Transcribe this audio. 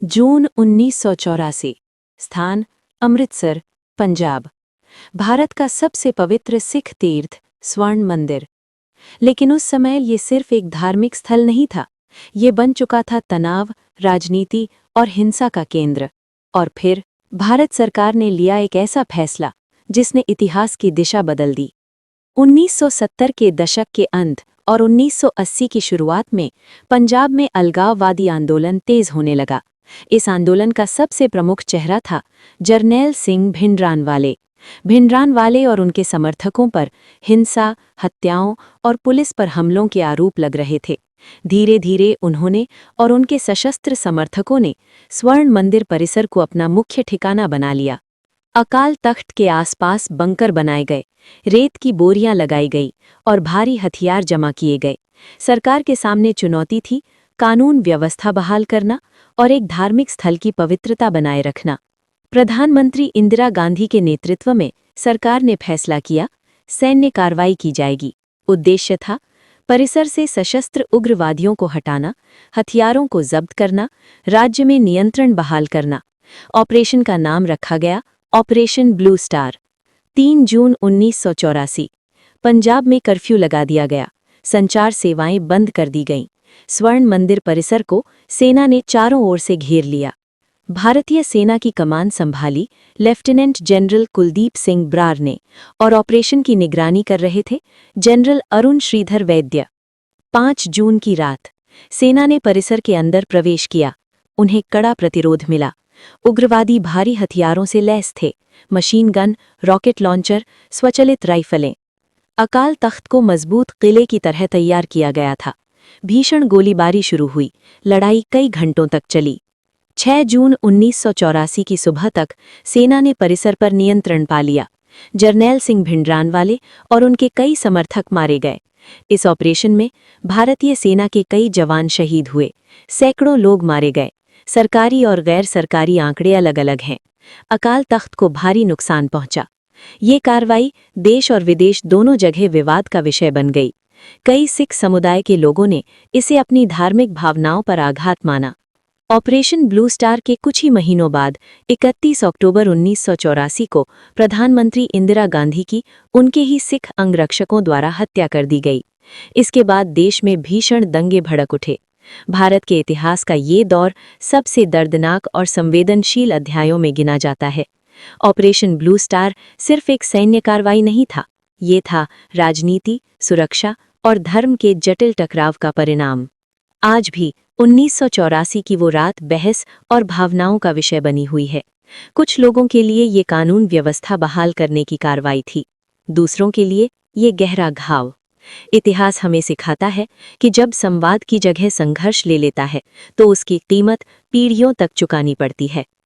जून 1984। स्थान अमृतसर, पंजाब। भारत का सबसे पवित्र सिख तीर्थ स्वर्ण मंदिर। लेकिन उस समय ये सिर्फ एक धार्मिक स्थल नहीं था, ये बन चुका था तनाव, राजनीति और हिंसा का केंद्र। और फिर भारत सरकार ने लिया एक ऐसा फैसला जिसने इतिहास की दिशा बदल दी। 1970 के दशक के अंत और 1980 की शुरुआत में पंजाब में अलगाववादी आंदोलन तेज होने लगा। इस आंदोलन का सबसे प्रमुख चेहरा था जरनैल सिंह भिंडरानवाले। भिंडरानवाले और उनके समर्थकों पर हिंसा, हत्याओं और पुलिस पर हमलों के आरोप लग रहे थे। धीरे धीरे उन्होंने और उनके सशस्त्र समर्थकों ने स्वर्ण मंदिर परिसर को अपना मुख्य ठिकाना बना लिया। अकाल तख्त के आसपास बंकर बनाए गए, रेत की बोरियां लगाई गई और भारी हथियार जमा किए गए। सरकार के सामने चुनौती थी कानून व्यवस्था बहाल करना और एक धार्मिक स्थल की पवित्रता बनाए रखना। प्रधानमंत्री इंदिरा गांधी के नेतृत्व में सरकार ने फैसला किया, सैन्य कार्रवाई की जाएगी। उद्देश्य था परिसर से सशस्त्र उग्रवादियों को हटाना, हथियारों को जब्त करना, राज्य में नियंत्रण बहाल करना। ऑपरेशन का नाम रखा गया ऑपरेशन ब्लू स्टार। 3 जून 1984। पंजाब में कर्फ्यू लगा दिया गया, संचार सेवाएं बंद कर दी गईं। स्वर्ण मंदिर परिसर को सेना ने चारों ओर से घेर लिया। भारतीय सेना की कमान संभाली लेफ्टिनेंट जनरल कुलदीप सिंह ब्रार ने और ऑपरेशन की निगरानी कर रहे थे जनरल अरुण श्रीधर वैद्य। 5 जून की रात सेना ने परिसर के अंदर प्रवेश किया। उन्हें कड़ा प्रतिरोध मिला। उग्रवादी भारी हथियारों से लैस थे, मशीन गन, रॉकेट लॉन्चर, स्वचालित राइफलें। अकाल तख्त को मजबूत किले की तरह तैयार किया गया था। भीषण गोलीबारी शुरू हुई, लड़ाई कई घंटों तक चली। 6 जून 1984 की सुबह तक सेना ने परिसर पर नियंत्रण पा लिया। जरनैल सिंह भिंडरानवाले और उनके कई समर्थक मारे गए। इस ऑपरेशन में भारतीय सेना के कई जवान शहीद हुए, सैकड़ों लोग मारे गए। सरकारी और गैर सरकारी आंकड़े अलग अलग हैं। अकाल तख्त को भारी नुकसान पहुंचा। ये कार्रवाई देश और विदेश दोनों जगह विवाद का विषय बन गई। कई सिख समुदाय के लोगों ने इसे अपनी धार्मिक भावनाओं पर आघात माना। ऑपरेशन ब्लू स्टार के कुछ ही महीनों बाद 31 अक्टूबर 1984 को प्रधानमंत्री इंदिरा गांधी की उनके ही सिख अंगरक्षकों द्वारा हत्या कर दी गई। इसके बाद देश में भीषण दंगे भड़क उठे। भारत के इतिहास का ये दौर सबसे दर्दनाक और संवेदनशील अध्यायों में गिना जाता है। ऑपरेशन ब्लू स्टार सिर्फ एक सैन्य कार्रवाई नहीं था, ये था राजनीति, सुरक्षा और धर्म के जटिल टकराव का परिणाम। आज भी 1984 की वो रात बहस और भावनाओं का विषय बनी हुई है। कुछ लोगों के लिए ये कानून व्यवस्था बहाल करने की कार्रवाई थी, दूसरों के लिए ये गहरा घाव। इतिहास हमें सिखाता है कि जब संवाद की जगह संघर्ष ले लेता है तो उसकी कीमत पीढ़ियों तक चुकानी पड़ती है।